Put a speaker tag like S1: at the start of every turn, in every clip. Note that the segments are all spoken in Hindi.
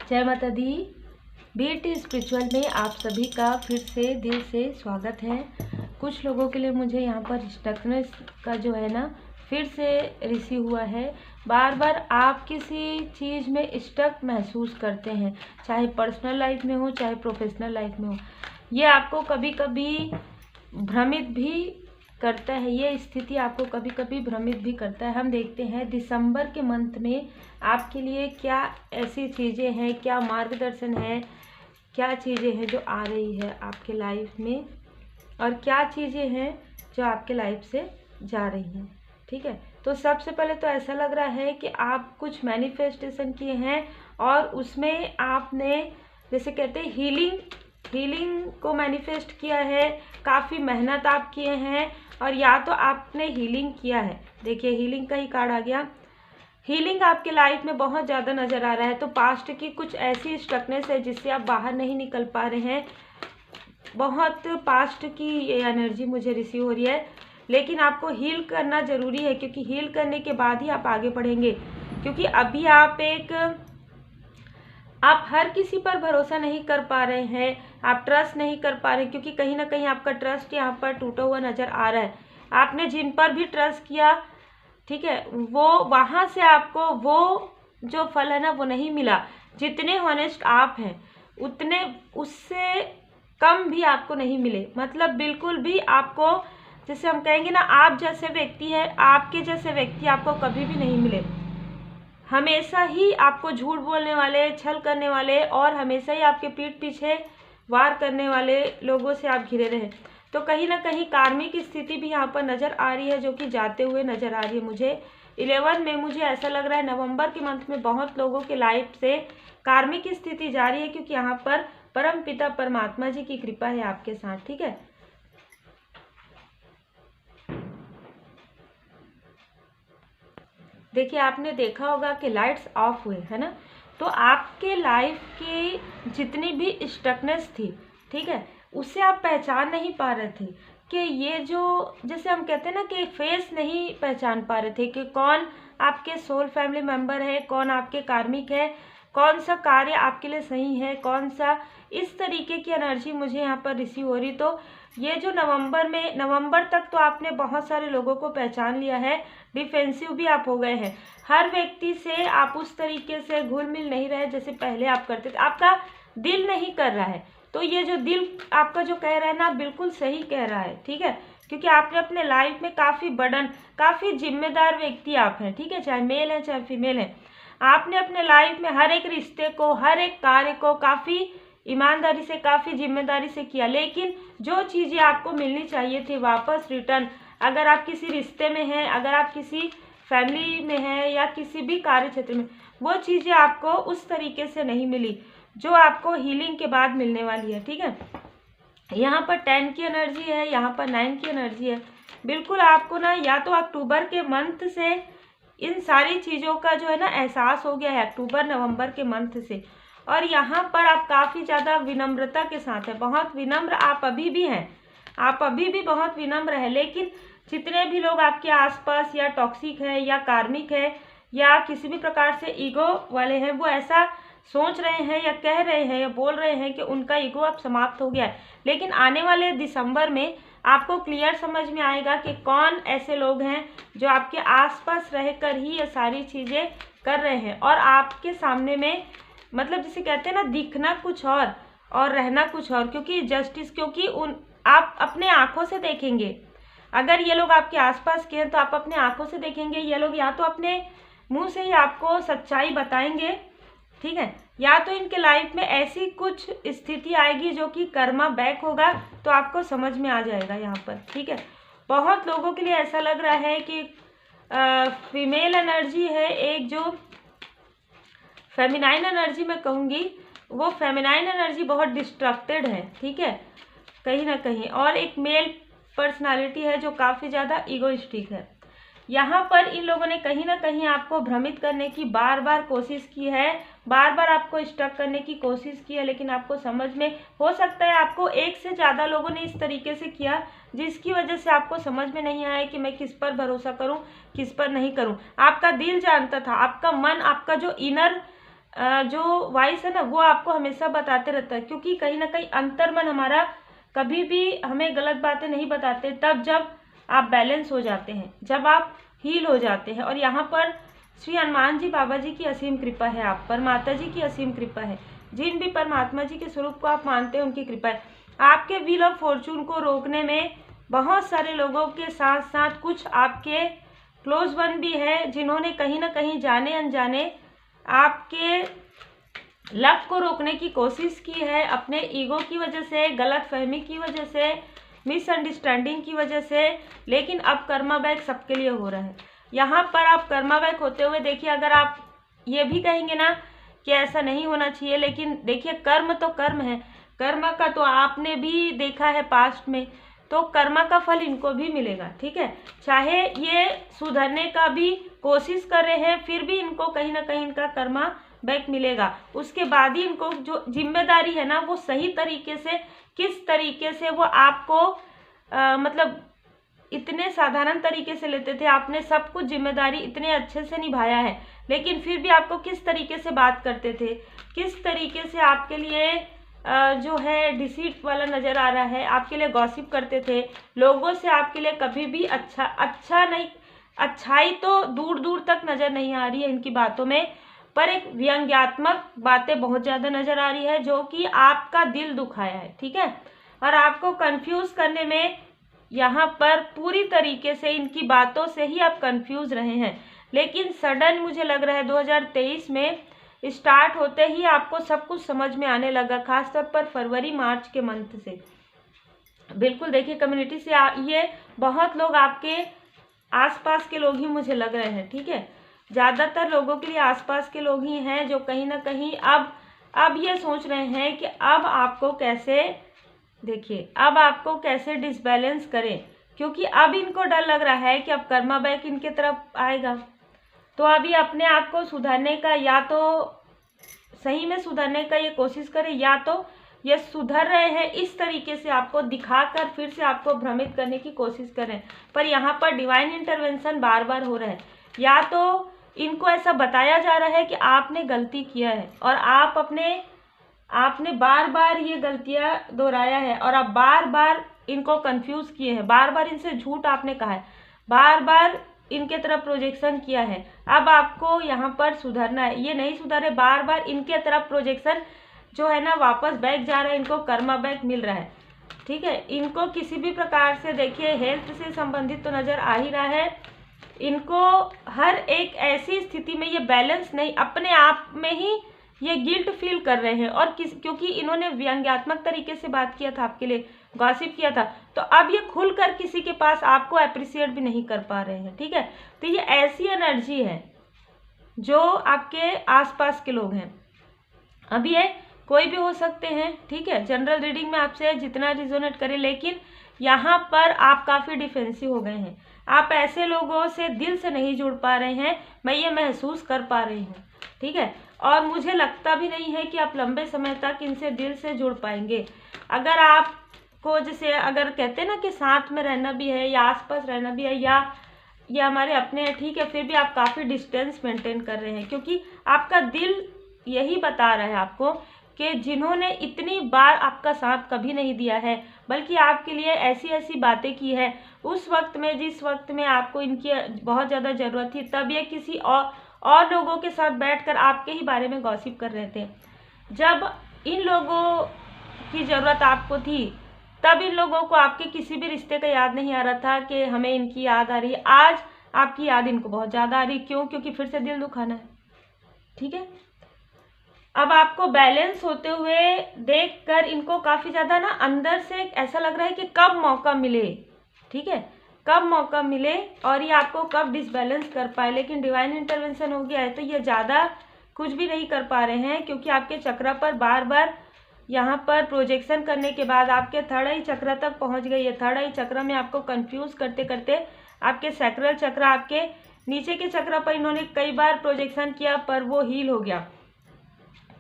S1: जय माता दी। बीट स्पिरिचुअल में आप सभी का फिर से दिल से स्वागत है। कुछ लोगों के लिए मुझे यहाँ पर स्टकनेस का जो है ना फिर से रिसीव हुआ है। बार बार आप किसी चीज़ में स्टक महसूस करते हैं, चाहे पर्सनल लाइफ में हो चाहे प्रोफेशनल लाइफ में हो। ये आपको कभी कभी भ्रमित भी करता है, ये स्थिति आपको कभी कभी भ्रमित भी करता है। हम देखते हैं दिसंबर के मंथ में आपके लिए क्या ऐसी चीज़ें हैं, क्या मार्गदर्शन है, क्या चीज़ें हैं जो आ रही है आपके लाइफ में और क्या चीज़ें हैं जो आपके लाइफ से जा रही हैं। ठीक है, तो सबसे पहले तो ऐसा लग रहा है कि आप कुछ मैनिफेस्टेशन किए हैं और उसमें आपने जैसे कहते हैं हीलिंग को मैनिफेस्ट किया है। काफ़ी मेहनत आप किए हैं और या तो आपने हीलिंग किया है। देखिए हीलिंग का ही कार्ड आ गया। हीलिंग आपके लाइफ में बहुत ज़्यादा नज़र आ रहा है। तो पास्ट की कुछ ऐसी स्टकनेस है जिससे आप बाहर नहीं निकल पा रहे हैं। बहुत पास्ट की ये एनर्जी मुझे रिसीव हो रही है, लेकिन आपको हील करना ज़रूरी है क्योंकि हील करने के बाद ही आप आगे बढ़ेंगे। क्योंकि अभी आप हर किसी पर भरोसा नहीं कर पा रहे हैं, आप ट्रस्ट नहीं कर पा रहे, क्योंकि कहीं ना कहीं आपका ट्रस्ट यहाँ पर टूटा हुआ नज़र आ रहा है। आपने जिन पर भी ट्रस्ट किया, ठीक है, वो वहाँ से आपको वो जो फल है ना वो नहीं मिला। जितने हॉनेस्ट आप हैं उतने उससे कम भी आपको नहीं मिले। मतलब बिल्कुल भी आपको, जैसे हम कहेंगे ना, आप जैसे व्यक्ति है, आपके जैसे व्यक्ति आपको कभी भी नहीं मिले। हमेशा ही आपको झूठ बोलने वाले, छल करने वाले और हमेशा ही आपके पीठ पीछे वार करने वाले लोगों से आप घिरे रहे। तो कहीं ना कहीं कार्मिक स्थिति भी यहाँ पर नज़र आ रही है, जो कि जाते हुए नज़र आ रही है। मुझे 11 में मुझे ऐसा लग रहा है नवंबर के मंथ में बहुत लोगों के लाइफ से कार्मिक स्थिति जा रही है, क्योंकि यहाँ पर परम पिता परमात्मा जी की कृपा है आपके साथ। ठीक है, देखिए आपने देखा होगा कि लाइट्स ऑफ हुए है ना, तो आपके लाइफ की जितनी भी स्टकनेस थी, ठीक है, उससे आप पहचान नहीं पा रहे थे कि ये जो, जैसे हम कहते हैं ना कि फेस नहीं पहचान पा रहे थे कि कौन आपके सोल फैमिली मेंबर है, कौन आपके कार्मिक है, कौन सा कार्य आपके लिए सही है, कौन सा, इस तरीके की एनर्जी मुझे यहाँ पर रिसीव हो रही। तो ये जो नवंबर तक तो आपने बहुत सारे लोगों को पहचान लिया है, डिफेंसिव भी आप हो गए हैं। हर व्यक्ति से आप उस तरीके से घुल मिल नहीं रहे जैसे पहले आप करते थे। आपका दिल नहीं कर रहा है, तो ये जो दिल आपका जो कह रहा है ना, बिल्कुल सही कह रहा है। ठीक है, क्योंकि आपने अपने लाइफ में काफ़ी बर्डन, काफ़ी जिम्मेदार व्यक्ति आप हैं। ठीक है, चाहे मेल है चाहे फीमेल है, आपने अपने लाइफ में हर एक रिश्ते को, हर एक कार्य को काफ़ी ईमानदारी से, काफ़ी जिम्मेदारी से किया। लेकिन जो चीज़ें आपको मिलनी चाहिए थी वापस रिटर्न, अगर आप किसी रिश्ते में हैं, अगर आप किसी फैमिली में हैं या किसी भी कार्य क्षेत्र में, वो चीज़ें आपको उस तरीके से नहीं मिली जो आपको हीलिंग के बाद मिलने वाली है। ठीक है, यहाँ पर 10 की एनर्जी है, यहाँ पर 9 की एनर्जी है। बिल्कुल आपको ना या तो अक्टूबर के मंथ से इन सारी चीज़ों का जो है ना एहसास हो गया है, अक्टूबर नवंबर के मंथ से। और यहाँ पर आप काफ़ी ज़्यादा विनम्रता के साथ है, बहुत विनम्र आप अभी भी हैं, आप अभी भी बहुत विनम्र है। लेकिन जितने भी लोग आपके आसपास या टॉक्सिक है या कार्मिक है या किसी भी प्रकार से ईगो वाले हैं, वो ऐसा सोच रहे हैं या कह रहे हैं या बोल रहे हैं कि उनका ईगो अब समाप्त हो गया है। लेकिन आने वाले दिसंबर में आपको क्लियर समझ में आएगा कि कौन ऐसे लोग हैं जो आपके आसपास रहकर ही ये सारी चीज़ें कर रहे हैं और आपके सामने में, मतलब जिसे कहते हैं ना, दिखना कुछ और रहना कुछ और। क्योंकि जस्टिस, क्योंकि आप अपने आँखों से देखेंगे, अगर ये लोग आपके आसपास के हैं तो आप अपने आँखों से देखेंगे। ये लोग या तो अपने मुंह से ही आपको सच्चाई बताएंगे, ठीक है, या तो इनके लाइफ में ऐसी कुछ स्थिति आएगी जो कि कर्मा बैक होगा, तो आपको समझ में आ जाएगा यहाँ पर। ठीक है, बहुत लोगों के लिए ऐसा लग रहा है कि फीमेल एनर्जी है, एक जो फेमिनाइन एनर्जी मैं कहूँगी, वो फेमिनाइन एनर्जी बहुत डिस्ट्रक्टेड है। ठीक है, कहीं ना कहीं, और एक मेल पर्सनालिटी है जो काफ़ी ज़्यादा ईगोइस्टिक है। यहाँ पर इन लोगों ने कहीं ना कहीं आपको भ्रमित करने की बार बार कोशिश की है, बार बार आपको स्टक करने की कोशिश की है, लेकिन आपको समझ में, हो सकता है आपको एक से ज़्यादा लोगों ने इस तरीके से किया जिसकी वजह से आपको समझ में नहीं आया कि मैं किस पर भरोसा करूं, किस पर नहीं करूं। आपका दिल जानता था, आपका मन, आपका जो इनर जो वॉइस है ना वो आपको हमेशा बताते रहता है, क्योंकि कहीं ना कहीं अंतर्मन हमारा कभी भी हमें गलत बातें नहीं बताते तब जब आप बैलेंस हो जाते हैं, जब आप हील हो जाते हैं। और यहाँ पर श्री हनुमान जी बाबा जी की असीम कृपा है आप पर, माता जी की असीम कृपा है, जिन भी परमात्मा जी के स्वरूप को आप मानते हैं उनकी कृपा है। आपके व्हील ऑफ फॉर्चून को रोकने में बहुत सारे लोगों के साथ साथ कुछ आपके क्लोज वन भी है, जिन्होंने कहीं ना कहीं जाने अनजाने आपके लक को रोकने की कोशिश की है, अपने ईगो की वजह से, गलत फहमी की वजह से, मिसअंडरस्टैंडिंग की वजह से। लेकिन अब कर्मा बैक सबके लिए हो रहा है। यहाँ पर आप कर्मा बैक होते हुए देखिए, अगर आप ये भी कहेंगे ना कि ऐसा नहीं होना चाहिए, लेकिन देखिए कर्म तो कर्म है, कर्म का तो आपने भी देखा है पास्ट में, तो कर्मा का फल इनको भी मिलेगा। ठीक है, चाहे ये सुधरने का भी कोशिश कर रहे हैं, फिर भी इनको कहीं ना कहीं इनका कर्मा बैक मिलेगा। उसके बाद ही इनको जो जिम्मेदारी है ना वो सही तरीके से, किस तरीके से वो आपको मतलब इतने साधारण तरीके से लेते थे, आपने सब कुछ जिम्मेदारी इतने अच्छे से निभाया है, लेकिन फिर भी आपको किस तरीके से बात करते थे, किस तरीके से आपके लिए जो है डिसीट वाला नज़र आ रहा है, आपके लिए गॉसिप करते थे, लोगों से आपके लिए कभी भी अच्छा नहीं, अच्छाई तो दूर दूर तक नज़र नहीं आ रही है इनकी बातों में, पर एक व्यंग्यात्मक बातें बहुत ज़्यादा नज़र आ रही है जो कि आपका दिल दुखाया है। ठीक है, और आपको कंफ्यूज करने में यहाँ पर पूरी तरीके से इनकी बातों से ही आप कंफ्यूज रहे हैं। लेकिन सडन मुझे लग रहा है 2023 में स्टार्ट होते ही आपको सब कुछ समझ में आने लगा, खासतौर पर फरवरी मार्च के मंथ से। बिल्कुल देखिए, कम्युनिटी से ये बहुत लोग आपके आसपास के लोग ही मुझे लग रहे हैं। ठीक है, ज़्यादातर लोगों के लिए आसपास के लोग ही हैं जो कहीं ना कहीं अब ये सोच रहे हैं कि अब आपको कैसे, देखिए अब आपको कैसे डिसबैलेंस करें, क्योंकि अब इनको डर लग रहा है कि अब कर्मा बैक इनके तरफ आएगा। तो अभी अपने आप को सुधारने का, या तो सही में सुधारने का ये कोशिश करें, या तो ये सुधर रहे हैं इस तरीके से आपको दिखाकर फिर से आपको भ्रमित करने की कोशिश करें। पर यहाँ पर डिवाइन इंटरवेंशन बार बार हो रहा है, या तो इनको ऐसा बताया जा रहा है कि आपने गलती किया है और आपने बार बार ये गलतियां दोहराया है, और आप बार बार इनको कंफ्यूज किए हैं, बार बार इनसे झूठ आपने कहा है, बार बार इनके तरफ प्रोजेक्शन किया है। अब आपको यहाँ पर सुधरना है, ये नहीं सुधरे, बार बार इनके तरफ प्रोजेक्शन जो है ना वापस बैक जा रहा है, इनको कर्मा बैक मिल रहा है। ठीक है, इनको किसी भी प्रकार से देखिए हेल्थ से संबंधित तो नज़र आ ही रहा है, इनको हर एक ऐसी स्थिति में ये बैलेंस नहीं, अपने आप में ही ये गिल्ट फील कर रहे हैं। और क्योंकि इन्होंने व्यंग्यात्मक तरीके से बात किया था, आपके लिए गॉसिप किया था, तो अब ये खुलकर किसी के पास आपको अप्रिशिएट भी नहीं कर पा रहे हैं। ठीक है, तो ये ऐसी एनर्जी है जो आपके आसपास के लोग हैं। अब ये कोई भी हो सकते हैं। ठीक है, जनरल रीडिंग में आपसे जितना रिजोनेट करे, लेकिन यहाँ पर आप काफ़ी डिफेंसिव हो गए हैं, आप ऐसे लोगों से दिल से नहीं जुड़ पा रहे हैं, मैं ये महसूस कर पा रही हूँ। ठीक है, और मुझे लगता भी नहीं है कि आप लंबे समय तक इनसे दिल से जुड़ पाएंगे। अगर आपको जैसे अगर कहते हैं ना कि साथ में रहना भी है या आसपास रहना भी है, या ये हमारे अपने हैं, ठीक है, फिर भी आप काफ़ी डिस्टेंस मेंटेन कर रहे हैं, क्योंकि आपका दिल यही बता रहा है आपको कि जिन्होंने इतनी बार आपका साथ कभी नहीं दिया है, बल्कि आपके लिए ऐसी ऐसी बातें की है उस वक्त में, जिस वक्त में आपको इनकी बहुत ज़्यादा ज़रूरत थी, तब ये किसी और लोगों के साथ बैठकर आपके ही बारे में गॉसिप कर रहे थे। जब इन लोगों की ज़रूरत आपको थी, तब इन लोगों को आपके किसी भी रिश्ते का याद नहीं आ रहा था कि हमें इनकी याद आ रही है। आज आपकी याद इनको बहुत ज़्यादा आ रही, क्यों? क्योंकि फिर से दिल दुखाना है। ठीक है, अब आपको बैलेंस होते हुए देखकर इनको काफ़ी ज़्यादा ना अंदर से ऐसा लग रहा है कि कब मौका मिले। ठीक है, कब मौका मिले और ये आपको कब डिसबैलेंस कर पाए। लेकिन डिवाइन इंटरवेंशन हो गया है तो ये ज़्यादा कुछ भी नहीं कर पा रहे हैं, क्योंकि आपके चक्र पर बार बार यहाँ पर प्रोजेक्शन करने के बाद आपके थर्ड आई चक्र तक पहुँच गई है। थर्ड आई चक्र में आपको कंफ्यूज करते करते आपके सैक्रल चक्र, आपके नीचे के चक्र पर इन्होंने कई बार प्रोजेक्शन किया, पर वो हील हो गया।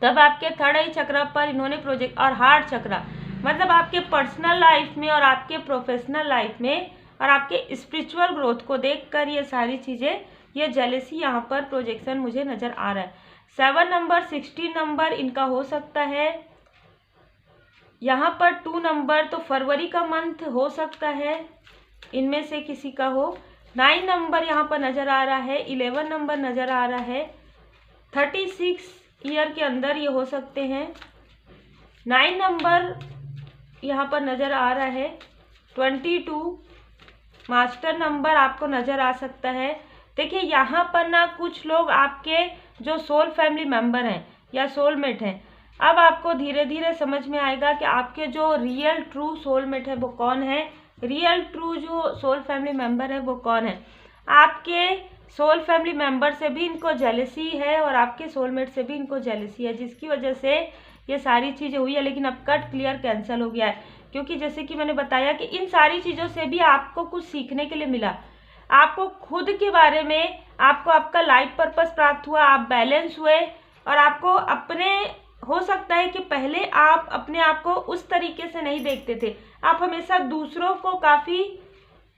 S1: तब आपके थर्ड आई चक्र पर इन्होंने प्रोजेक्ट, और हार्ट चक्र मतलब आपके पर्सनल लाइफ में और आपके प्रोफेशनल लाइफ में और आपके स्पिरिचुअल ग्रोथ को देखकर ये सारी चीज़ें, ये जेलेसी यहाँ पर प्रोजेक्शन मुझे नज़र आ रहा है। 7 नंबर, 16 नंबर इनका हो सकता है। यहाँ पर 2 नंबर तो फरवरी का मंथ हो सकता है, इनमें से किसी का हो। 9 नंबर यहाँ पर नज़र आ रहा है, 11 नंबर नज़र आ रहा है। 36 ईयर के अंदर ये हो सकते हैं। 9 नंबर यहाँ पर नज़र आ रहा है। 22 मास्टर नंबर आपको नज़र आ सकता है। देखिए यहाँ पर ना कुछ लोग आपके जो सोल फैमिली मेंबर हैं या सोलमेट हैं, अब आपको धीरे धीरे समझ में आएगा कि आपके जो रियल ट्रू सोलमेट है वो कौन है, रियल ट्रू जो सोल फैमिली मेंबर है वो कौन है। आपके सोल फैमिली मेंबर से भी इनको जेलसी है और आपके सोलमेट से भी इनको जेलसी है, जिसकी वजह से ये सारी चीज़ें हुई है। लेकिन अब कट क्लियर कैंसिल हो गया है, क्योंकि जैसे कि मैंने बताया कि इन सारी चीज़ों से भी आपको कुछ सीखने के लिए मिला। आपको खुद के बारे में, आपको आपका लाइफ पर्पस प्राप्त हुआ, आप बैलेंस हुए और आपको अपने, हो सकता है कि पहले आप अपने आप को उस तरीके से नहीं देखते थे, आप हमेशा दूसरों को काफ़ी,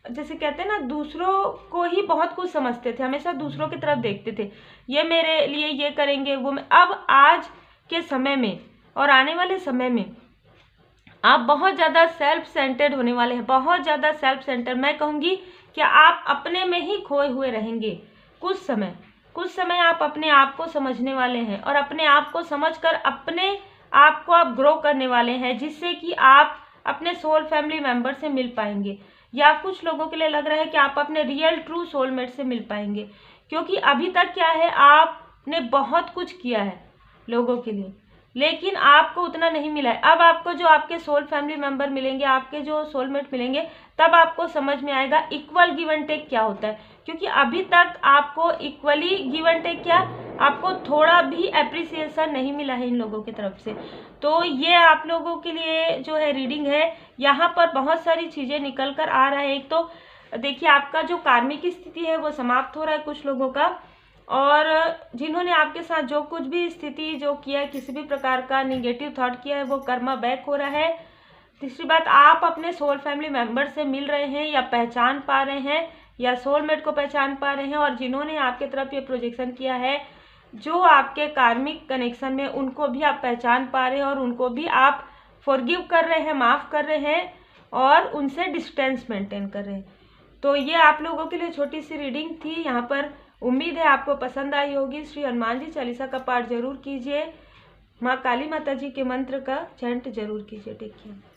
S1: जैसे कहते हैं ना, दूसरों को ही बहुत कुछ समझते थे, हमेशा दूसरों की तरफ देखते थे, ये मेरे लिए ये करेंगे वो। अब आज के समय में और आने वाले समय में आप बहुत ज़्यादा सेल्फ सेंटर्ड होने वाले हैं, बहुत ज़्यादा सेल्फ सेंटर। मैं कहूँगी कि आप अपने में ही खोए हुए रहेंगे। कुछ समय आप अपने आप को समझने वाले हैं और अपने आप को समझकर अपने आप को आप ग्रो करने वाले हैं, जिससे कि आप अपने सोल फैमिली मेंबर से मिल पाएंगे। या कुछ लोगों के लिए लग रहा है कि आप अपने रियल ट्रू सोलमेट से मिल पाएंगे, क्योंकि अभी तक क्या है, आपने बहुत कुछ किया है लोगों के लिए, लेकिन आपको उतना नहीं मिला है। अब आपको जो आपके सोल फैमिली मेंबर मिलेंगे, आपके जो सोलमेट मिलेंगे, तब आपको समझ में आएगा इक्वल गिव एंड टेक क्या होता है। क्योंकि अभी तक आपको इक्वली गिव एंड टेक क्या, आपको थोड़ा भी एप्रिसिएशन नहीं मिला है इन लोगों की तरफ से। तो ये आप लोगों के लिए जो है रीडिंग है, यहाँ पर बहुत सारी चीज़ें निकल कर आ रहा है। एक तो देखिए आपका जो कार्मिक स्थिति है वो समाप्त हो रहा है कुछ लोगों का, और जिन्होंने आपके साथ जो कुछ भी स्थिति जो किया है, किसी भी प्रकार का निगेटिव थॉट किया है, वो कर्मा बैक हो रहा है। तीसरी बात, आप अपने सोल फैमिली मेंबर से मिल रहे हैं या पहचान पा रहे हैं या सोलमेट को पहचान पा रहे हैं, और जिन्होंने आपके तरफ ये प्रोजेक्शन किया है, जो आपके कार्मिक कनेक्शन में, उनको भी आप पहचान पा रहे हैं और उनको भी आप फॉरगिव कर रहे हैं, माफ़ कर रहे हैं और उनसे डिस्टेंस मेंटेन कर रहे हैं। तो ये आप लोगों के लिए छोटी सी रीडिंग थी। यहाँ पर उम्मीद है आपको पसंद आई होगी। श्री हनुमान जी चालीसा का पाठ जरूर कीजिए, माँ काली माता जी के मंत्र का चैंट जरूर कीजिए। Take care.